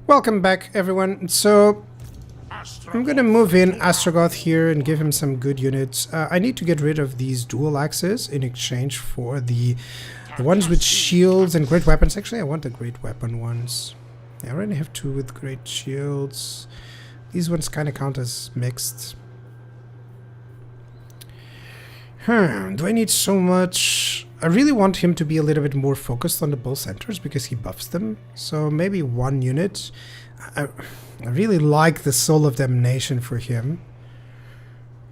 Welcome back, everyone. So, I'm gonna move in Astragoth here and give him some good units. I need to get rid of these dual axes in exchange for the ones with shields and great weapons. Actually, I want the great weapon ones. I already have two with great shields. These ones kind of count as mixed. Do I need so much? I really want him to be a little bit more focused on the bull centers because he buffs them. So maybe one unit. I really like the Soul of Damnation for him.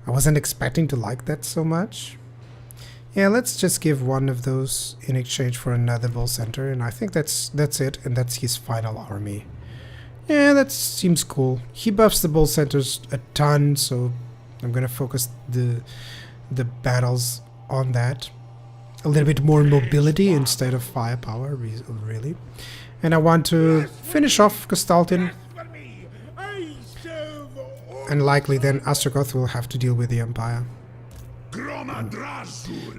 I wasn't expecting to like that so much. Yeah, let's just give one of those in exchange for another bull center, and I think that's it, and that's his final army. Yeah, that seems cool. He buffs the bull centers a ton, so I'm gonna focus the battles on that. A little bit more mobility instead of firepower, really. And I want to finish off Gestalten. And likely then Astragoth will have to deal with the Empire.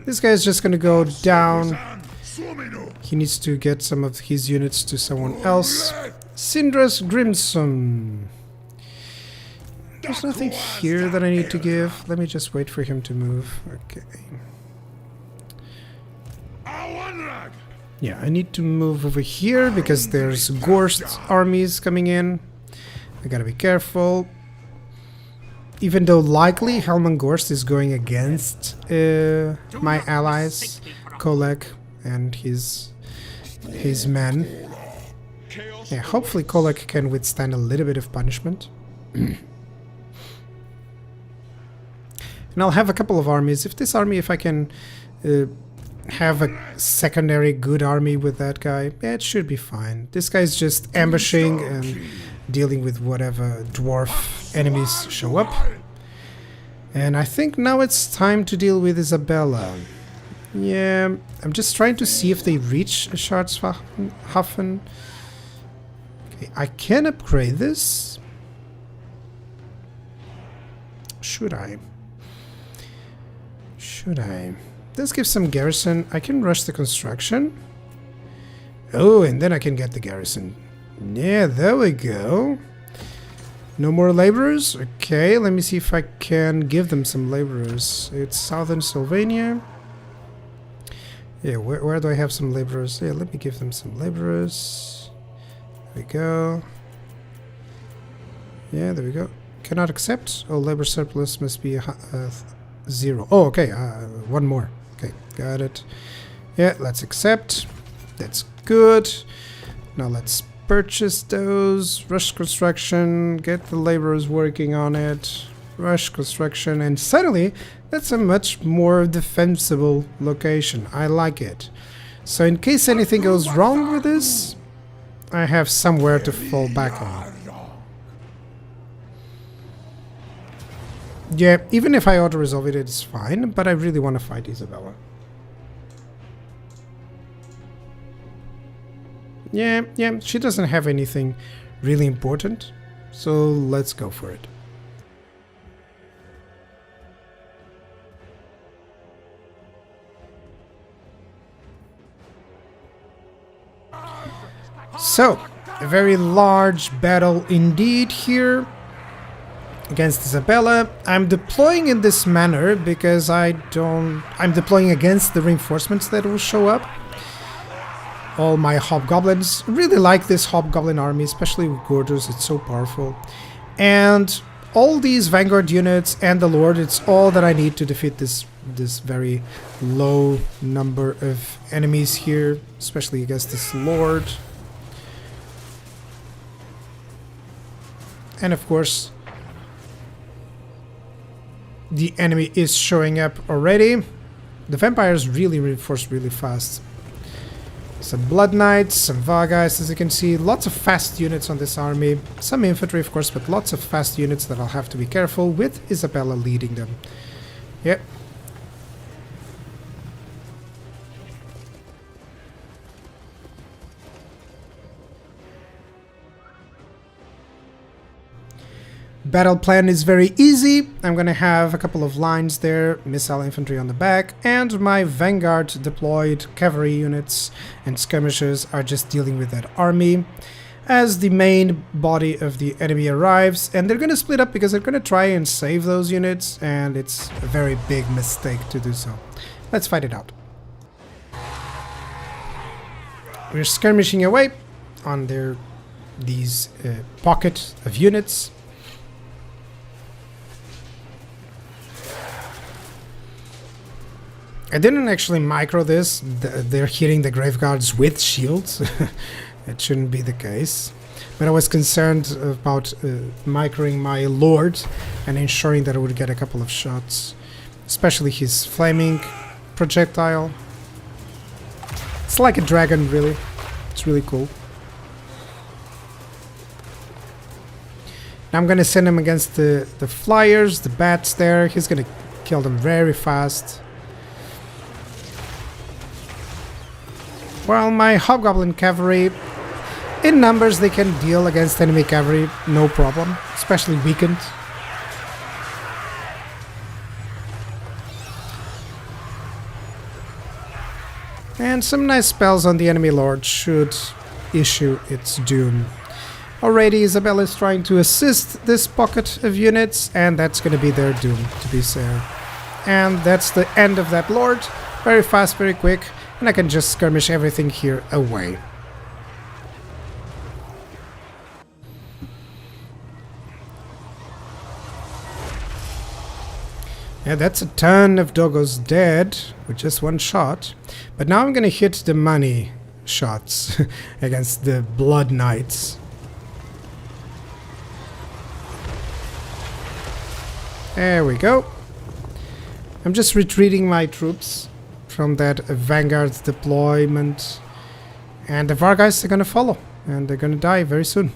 This guy is just going to go down. He needs to get some of his units to someone else. Syndra's Grimson. There's nothing here that I need to give. Let me just wait for him to move. Okay. Yeah, I need to move over here because there's Gorst armies coming in. I gotta be careful. Even though likely Helman Gorst is going against my allies, Kolek and his men. Yeah, hopefully Kolek can withstand a little bit of punishment. And I'll have a couple of armies. If I can have a secondary good army with that guy, yeah, it should be fine. This guy's just ambushing and dealing with whatever dwarf enemies show up. And I think now it's time to deal with Isabella. Yeah, I'm just trying to see if they reach Scharzhafen. Okay, I can upgrade this. Should I? Let's give some garrison. I can rush the construction. Oh, and then I can get the garrison. Yeah, there we go. No more laborers? Okay, let me see if I can give them some laborers. It's southern Sylvania. Yeah, where do I have some laborers? Yeah, let me give them some laborers. There we go. Yeah, there we go. Cannot accept. Oh, labor surplus must be 0. Oh, okay, one more. Okay, got it. Yeah, let's accept. That's good. Now let's purchase those. Rush construction. Get the laborers working on it. Rush construction. And suddenly, that's a much more defensible location. I like it. So in case anything goes wrong with this, I have somewhere to fall back on. Yeah, even if I auto-resolve it, it's fine, but I really want to fight Isabella. Yeah, she doesn't have anything really important, so let's go for it. So, a very large battle indeed here. Against Isabella. I'm deploying in this manner because I'm deploying against the reinforcements that will show up. All my hobgoblins. Really like this hobgoblin army, especially with Gordos. It's so powerful. And all these vanguard units and the lord, it's all that I need to defeat this very low number of enemies here, especially against this lord. And of course, the enemy is showing up already. The vampires really reinforce really fast. Some Blood Knights, some Vargas, as you can see. Lots of fast units on this army. Some infantry, of course, but lots of fast units that I'll have to be careful with Isabella leading them. Yep. Battle plan is very easy. I'm gonna have a couple of lines there, missile infantry on the back, and my vanguard deployed cavalry units and skirmishers are just dealing with that army. as the main body of the enemy arrives, and they're going to split up because they're going to try and save those units, and it's a very big mistake to do so. Let's fight it out. We're skirmishing away on these pocket of units. I didn't actually micro this. They're hitting the graveguards with shields. It shouldn't be the case. But I was concerned about microing my lord and ensuring that I would get a couple of shots. Especially his flaming projectile. It's like a dragon, really. It's really cool. Now I'm gonna send him against the flyers, the bats there. He's gonna kill them very fast. While my hobgoblin cavalry, in numbers they can deal against enemy cavalry, no problem, especially weakened. And some nice spells on the enemy lord should issue its doom. Already Isabella is trying to assist this pocket of units, and that's going to be their doom, to be fair. And that's the end of that lord. Very fast, very quick, and I can just skirmish everything here away. Yeah, that's a ton of doggos dead with just one shot. But now I'm gonna hit the money shots against the blood knights. There we go. I'm just retreating my troops from that vanguard deployment. And the Vargheists are gonna follow. And they're gonna die very soon.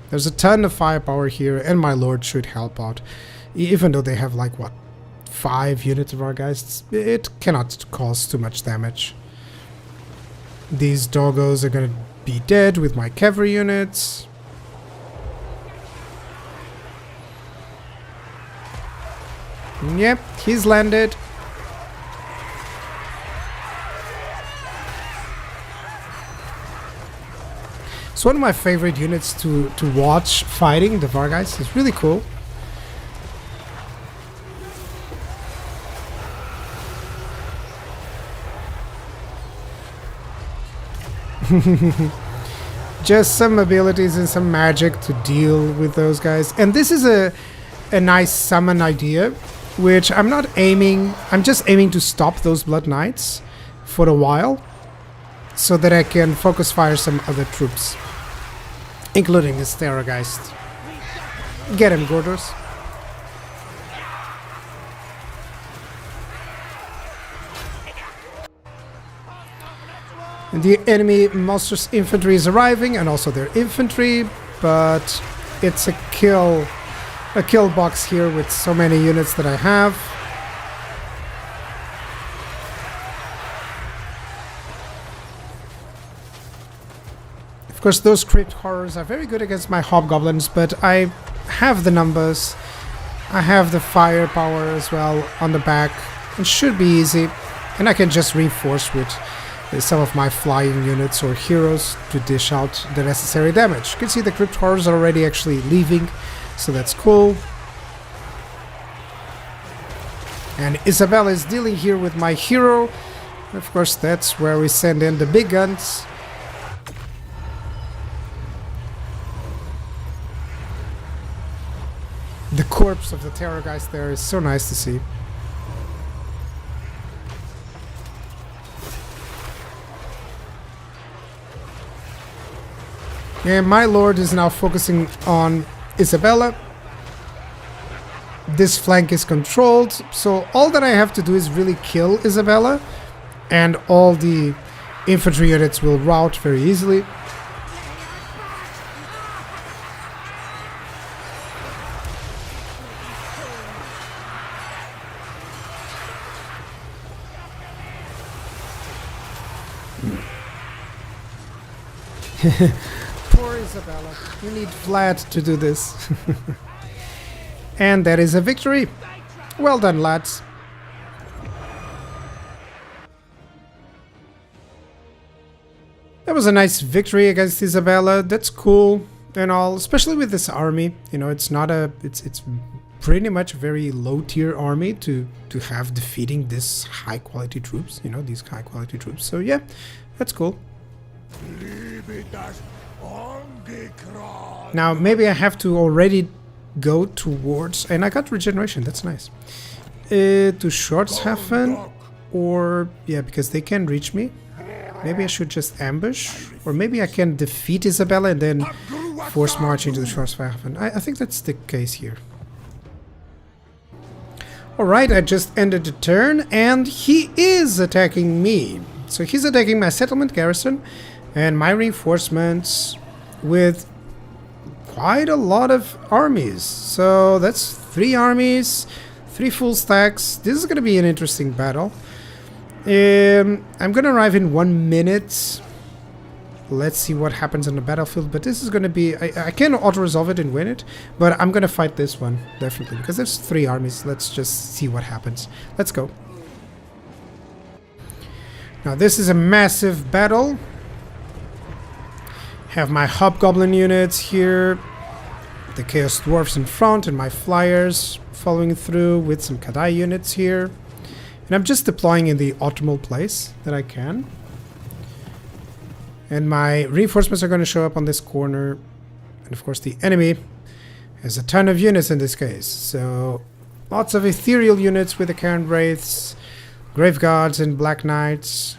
There's a ton of firepower here, and my lord should help out. Even though they have, like, what, 5 units of Vargheists, it cannot cause too much damage. These doggos are gonna be dead with my cavalry units. Yep, he's landed. It's one of my favorite units to watch fighting, the Vargheists. It's really cool. Just some abilities and some magic to deal with those guys. And this is a nice summon idea, which I'm not aiming... I'm just aiming to stop those Blood Knights for a while, so that I can focus fire some other troops, including this Terrorgeist. Get him, Gordos. The enemy monstrous infantry is arriving, and also their infantry, but it's a kill box here with so many units that I have. Of course, those crypt horrors are very good against my hobgoblins, but I have the numbers, I have the firepower as well on the back. It should be easy, and I can just reinforce with some of my flying units or heroes to dish out the necessary damage. You can see the crypt horrors are already actually leaving, so that's cool. And Isabella is dealing here with my hero. Of course, that's where we send in the big guns. The corpse of the Terrorgeist there is so nice to see. And my lord is now focusing on Isabella. This flank is controlled, so all that I have to do is really kill Isabella, and all the infantry units will rout very easily. Poor Isabella. You need Vlad to do this. And that is a victory. Well done, lads. That was a nice victory against Isabella. That's cool and all, especially with this army. You know, it's not a... It's pretty much a very low-tier army to have defeating this high-quality troops. You know, these high-quality troops. So yeah, that's cool. Now, maybe I have to already go towards... And I got regeneration, that's nice. To Schwarzhafen, or... Yeah, because they can reach me. Maybe I should just ambush. Or maybe I can defeat Isabella and then force march into the Schwarzhafen. I think that's the case here. Alright, I just ended the turn, and he is attacking me. So he's attacking my settlement garrison and my reinforcements with quite a lot of armies. So that's 3 armies, 3 full stacks. This is going to be an interesting battle. I'm going to arrive in 1 minute. Let's see what happens on the battlefield. But this is going to be... I can auto-resolve it and win it. But I'm going to fight this one, definitely. Because there's 3 armies. Let's just see what happens. Let's go. Now this is a massive battle. Have my hobgoblin units here. The chaos dwarfs in front and my flyers following through with some Kadai units here. And I'm just deploying in the optimal place that I can. And my reinforcements are going to show up on this corner. And of course the enemy has a ton of units in this case. So lots of ethereal units with the Cairn Wraiths, Grave Guards and Black Knights.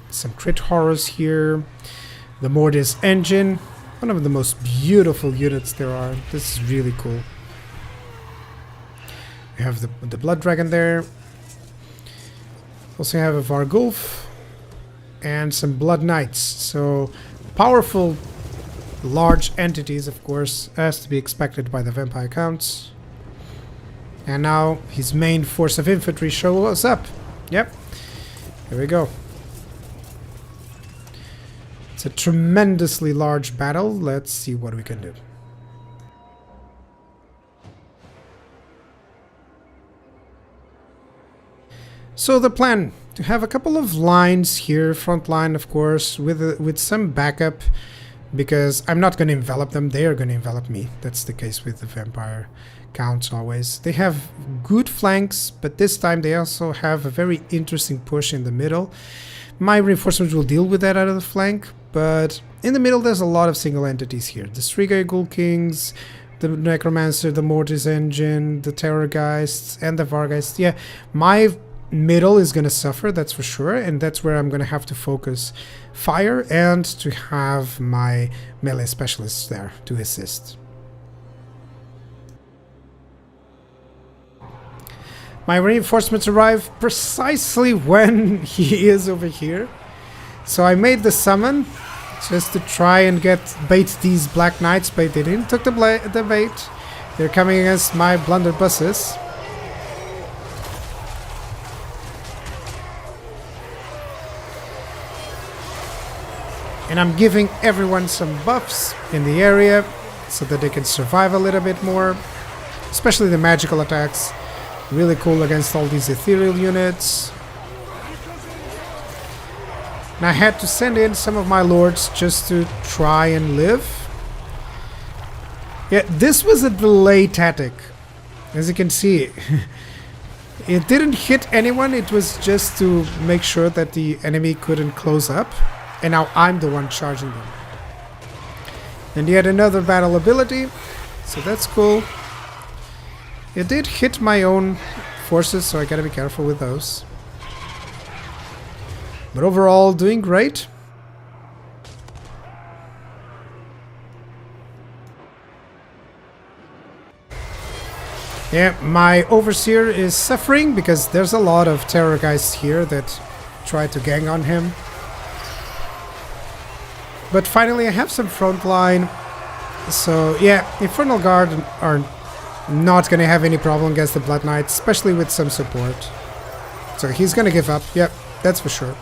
Some crit horrors here. The Mortis engine. One of the most beautiful units there are. This is really cool. We have the Blood Dragon there. Also have a Vargulf. And some Blood Knights. So powerful, large entities, of course, as to be expected by the vampire counts. And now his main force of infantry shows up. Yep. Here we go. It's a tremendously large battle. Let's see what we can do. So the plan, to have a couple of lines here, front line of course, with some backup, because I'm not going to envelop them, they are going to envelop me. That's the case with the vampire counts always. They have good flanks, but this time they also have a very interesting push in the middle. My reinforcements will deal with that out of the flank, but in the middle there's a lot of single entities here. The Striga Ghoul Kings, the Necromancer, the Mortis Engine, the Terrorgeists, and the Vargeists. Yeah, my middle is going to suffer, that's for sure, and that's where I'm going to have to focus fire and to have my melee specialists there to assist. My reinforcements arrive precisely when he is over here. So I made the summon just to try and bait these Black Knights, but they didn't took the bait. They're coming against my blunderbusses. And I'm giving everyone some buffs in the area so that they can survive a little bit more. Especially the magical attacks. Really cool against all these ethereal units. And I had to send in some of my lords just to try and live. Yeah, this was a delay tactic. As you can see. It didn't hit anyone, it was just to make sure that the enemy couldn't close up. And now I'm the one charging them. And yet another battle ability. So that's cool. It did hit my own forces, so I gotta be careful with those. But overall, doing great. Yeah, my Overseer is suffering because there's a lot of Terrorgeists here that try to gang on him. But finally I have some front line. So yeah, Infernal Guard are not going to have any problem against the Blood Knights, especially with some support. So he's going to give up. Yep, that's for sure.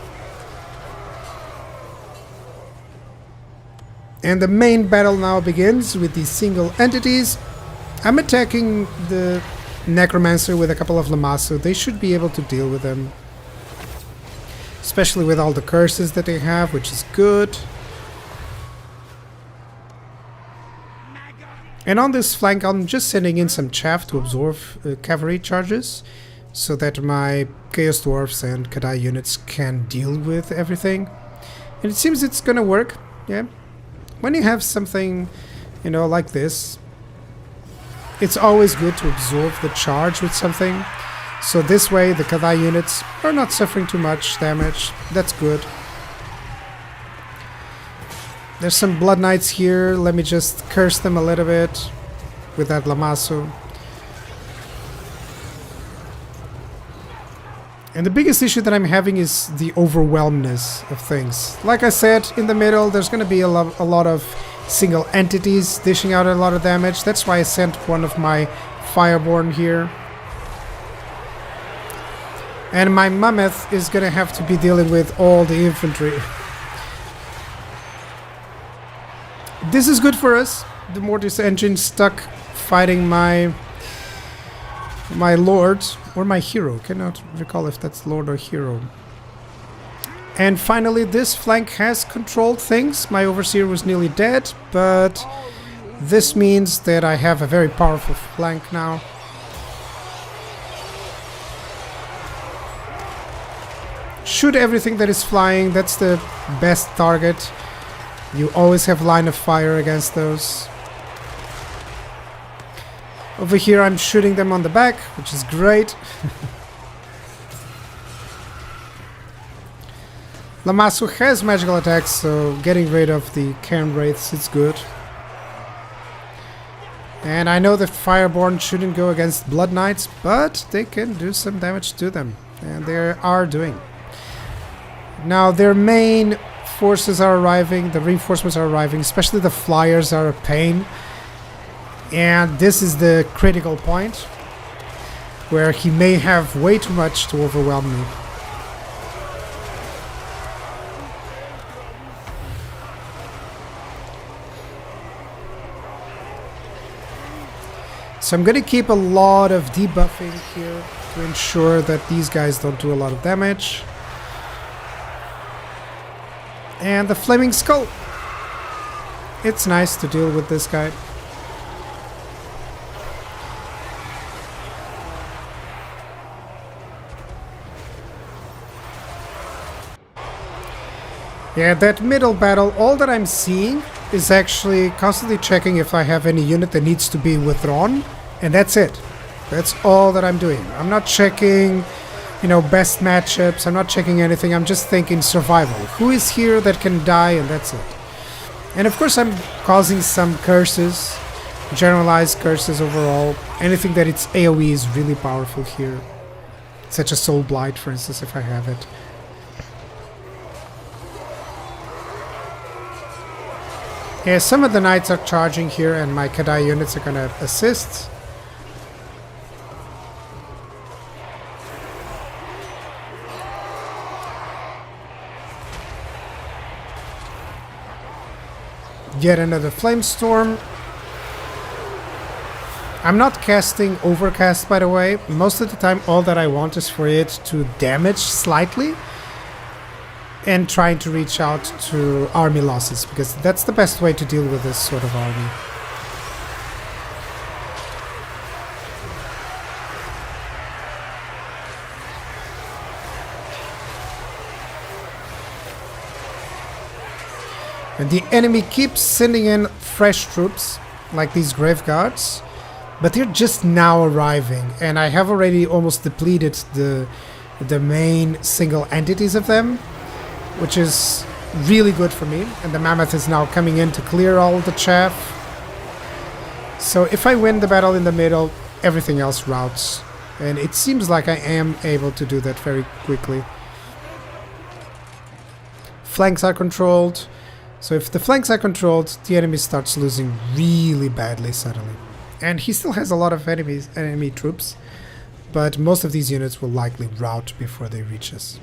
And the main battle now begins with these single entities. I'm attacking the Necromancer with a couple of Lamas, so they should be able to deal with them. especially with all the curses that they have, which is good. And on this flank, I'm just sending in some chaff to absorb cavalry charges, so that my Chaos Dwarfs and Kadai units can deal with everything. And it seems it's gonna work, yeah. When you have something, you know, like this, it's always good to absorb the charge with something. So this way the Kadai units are not suffering too much damage. That's good. There's some Blood Knights here. Let me just curse them a little bit with that Lamasu. And the biggest issue that I'm having is the overwhelmness of things. Like I said, in the middle there's going to be a lot of single entities dishing out a lot of damage. That's why I sent one of my Fireborn here. And my Mammoth is going to have to be dealing with all the infantry. This is good for us. The Mortis engine stuck fighting my Lord, or my Hero. Cannot recall if that's Lord or Hero. And finally, this flank has controlled things. My Overseer was nearly dead, but this means that I have a very powerful flank now. Shoot everything that is flying. That's the best target. You always have line of fire against those. Over here I'm shooting them on the back, which is great. Lamasu has magical attacks, so getting rid of the Cairn Wraiths is good. And I know that Fireborn shouldn't go against Blood Knights, but they can do some damage to them. And they are doing. Now their main forces are arriving, the reinforcements are arriving, especially the flyers are a pain. And this is the critical point where he may have way too much to overwhelm me. So I'm going to keep a lot of debuffing here to ensure that these guys don't do a lot of damage. And the Flaming Skull. It's nice to deal with this guy. Yeah, that middle battle, all that I'm seeing is actually constantly checking if I have any unit that needs to be withdrawn, and that's it. That's all that I'm doing. I'm not checking, you know, best matchups, I'm not checking anything, I'm just thinking survival. Who is here that can die, and that's it. And of course I'm causing some curses, generalized curses overall. Anything that it's AoE is really powerful here. Such as Soul Blight, for instance, if I have it. Yeah, some of the knights are charging here and my Kadai units are gonna assist. Yet another Flamestorm. I'm not casting Overcast, by the way. Most of the time all that I want is for it to damage slightly and trying to reach out to army losses, because that's the best way to deal with this sort of army. And the enemy keeps sending in fresh troops, like these Grave Guards, but they're just now arriving, and I have already almost depleted the main single entities of them, which is really good for me. And the Mammoth is now coming in to clear all the chaff. So if I win the battle in the middle, everything else routes. And it seems like I am able to do that very quickly. Flanks are controlled. So if the flanks are controlled, the enemy starts losing really badly suddenly. And he still has a lot of enemy troops, but most of these units will likely rout before they reach us.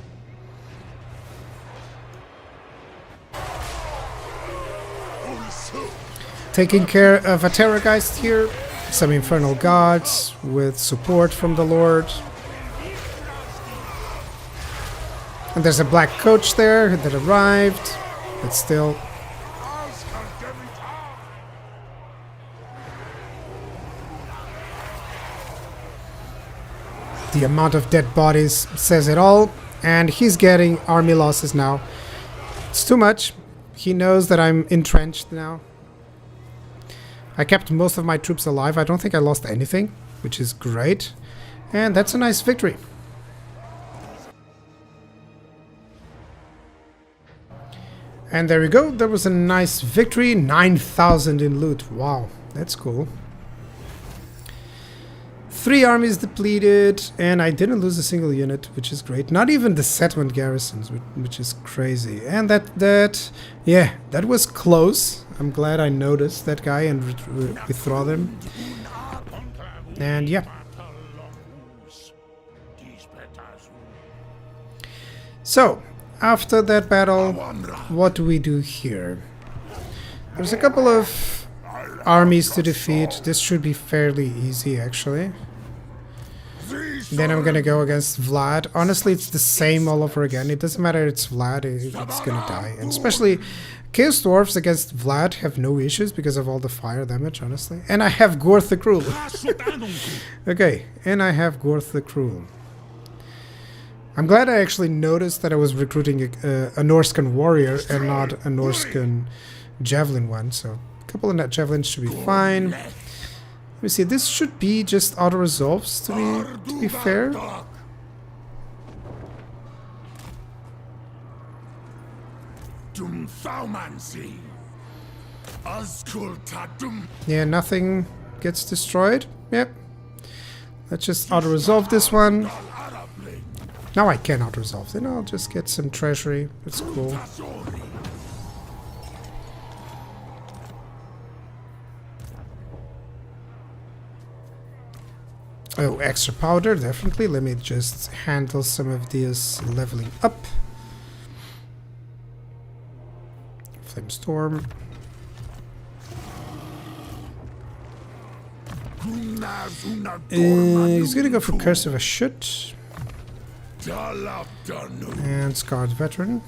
Taking care of a Terrorgeist here, some Infernal Guards with support from the Lord. And there's a black coach there that arrived, but still. The amount of dead bodies says it all, and he's getting army losses now. It's too much. He knows that I'm entrenched now. I kept most of my troops alive. I don't think I lost anything, which is great. And that's a nice victory. And there we go. There was a nice victory. 9,000 in loot. Wow, that's cool. 3 armies depleted, and I didn't lose a single unit, which is great. Not even the settlement garrisons, which is crazy. And yeah, that was close. I'm glad I noticed that guy and withdraw them. And yeah. So, after that battle, what do we do here? There's a couple of armies to defeat. This should be fairly easy, actually. Then I'm gonna go against Vlad. Honestly, it's the same all over again. It doesn't matter, it's Vlad, it's gonna die. And especially Chaos Dwarves against Vlad have no issues because of all the fire damage, honestly. And I have Gorth the Cruel. Okay, and I have Gorth the Cruel. I'm glad I actually noticed that I was recruiting a Norscan warrior and not a Norscan javelin one, so a couple of net javelins should be fine. Let me see, this should be just auto-resolves, to be fair. Yeah, nothing gets destroyed. Yep. Let's just auto-resolve this one. Now I can auto-resolve, then I'll just get some treasury. That's cool. Oh, extra powder, definitely. Let me just handle some of this leveling up. Flamestorm. He's gonna go for Curse of a Shut. And Scarred Veteran.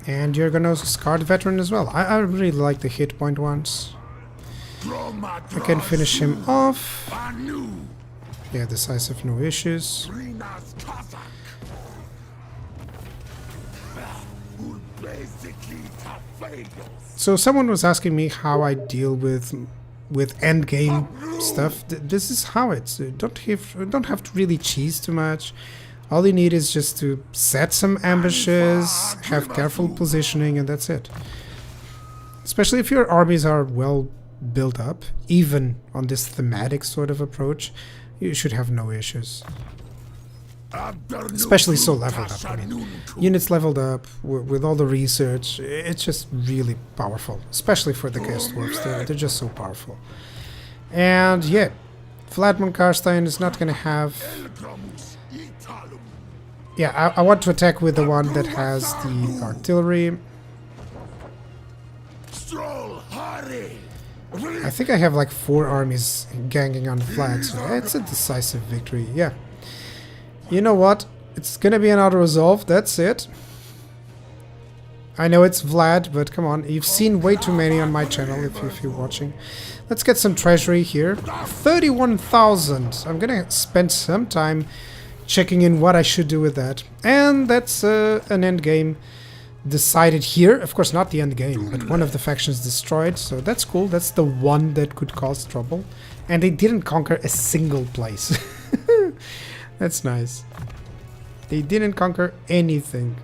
And you're gonna Scarred Veteran as well. I really like the hit point ones. I can finish him off. Yeah, decisive, no issues. So someone was asking me how I deal with endgame stuff. This is how it's. Don't have to really cheese too much. All you need is just to set some ambushes, have careful positioning, and that's it. Especially if your armies are well built up, even on this thematic sort of approach, you should have no issues. Especially so leveled up. I mean, units leveled up with all the research, it's just really powerful. Especially for the Chaos Dwarves, they're just so powerful. And yeah, Vladimir Karstein is not going to have... Yeah, I want to attack with the one that has the artillery. I think I have like 4 armies ganging on Vlad, so it's a decisive victory, yeah. You know what? It's gonna be an auto-resolve, that's it. I know it's Vlad, but come on, you've seen way too many on my channel if you're watching. Let's get some treasury here. 31,000! I'm gonna spend some time checking in what I should do with that. And that's an endgame decided here. Of course, not the end game, but one of the factions destroyed, so that's cool. That's the one that could cause trouble. And they didn't conquer a single place. That's nice. They didn't conquer anything.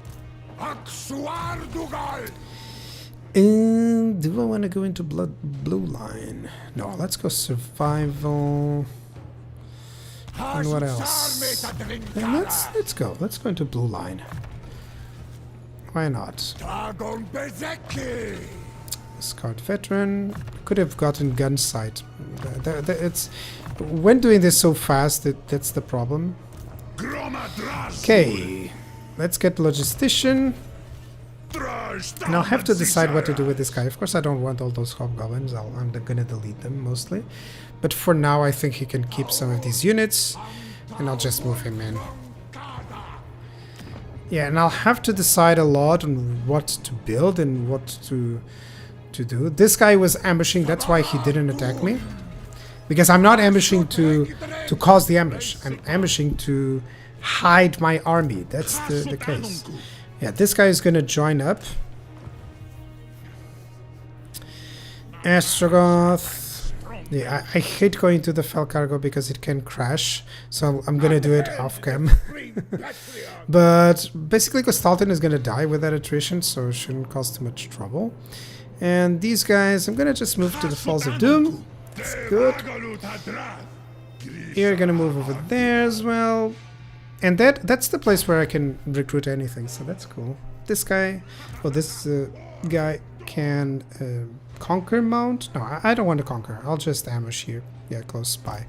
And do I want to go into blue line? No, let's go survival. And what else? And let's go. Let's go into blue line. Why not? Scarred Veteran. Could have gotten gun sight. It's when doing this so fast, that's the problem. Okay, let's get Logistician. And I'll have to decide what to do with this guy. Of course, I don't want all those hobgoblins. I'm gonna delete them mostly. But for now, I think he can keep some of these units. And I'll just move him in. Yeah, and I'll have to decide a lot on what to build and what to do. This guy was ambushing, that's why he didn't attack me. Because I'm not ambushing to cause the ambush. I'm ambushing to hide my army. That's the case. Yeah, this guy is gonna join up. Astragoth. Yeah, I hate going to the Fel Cargo because it can crash. So I'm gonna do it off cam. But basically Gostaltin is gonna die with that attrition, so it shouldn't cause too much trouble. And these guys, I'm gonna just move to the Falls of Doom. That's good. You're gonna move over there as well. And that's the place where I can recruit anything, so that's cool. This guy, well, this guy can conquer mount. No, I don't want to conquer. I'll just ambush here. Yeah, close by.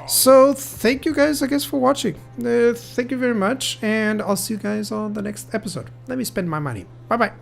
So thank you guys, I guess, for watching. Thank you very much, and I'll see you guys on the next episode. Let me spend my money. Bye bye.